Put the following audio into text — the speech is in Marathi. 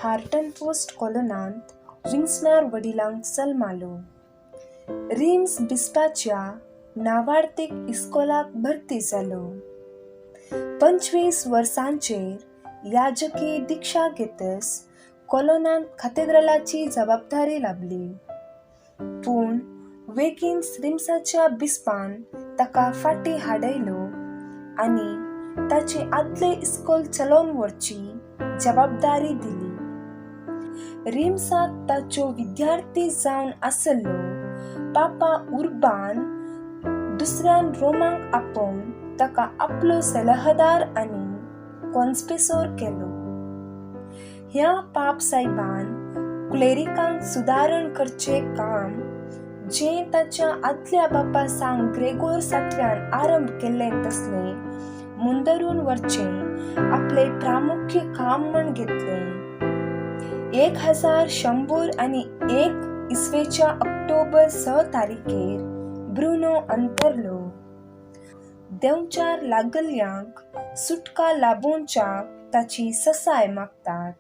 हार्टन पोस्ट कॉलोनांत विन्सनार वडिलांक सल्मालो. रिम्स बिस्पाच्या नावार्थीक इस्कोलाक भरती जालो. 25 वर्सांचेर याजकी दिक्षा घेतस कॉलोनांत कॅथेड्रलाची जबाबदारी लाभली. पूण वेगीनच रिम्साच्या बिस्पान ताका फाटीं हाडयलो आनी ताचे आदले इस्कोल चलोवन व्हरची जबाबदारी दिली. रिम्साक ताच्यो विद्यार्थी जावन आसलो पापा उर्बान दुसऱ्यान रोमांक आपोवन ताका आपलो सलहदार आनी कॉन्स्पेसोर केलो. ह्या पाप सायबान क्लेरिकांक सुदारण करचे काम जें ताच्या आदल्या बापा सांत ग्रेगोर सातव्यान आरंभ केल्लें तसलें मुंदरून व्हरचें आपले प्रामुख्य काम म्हूण घेतलें. 1101 इसवेच्या ऑक्टोबर 6 तारीखेर ब्रुनो अंतरलो. देंवचार लागल्ल्यांक सुटका लाबोवच्याक ताची ससाय मागतात.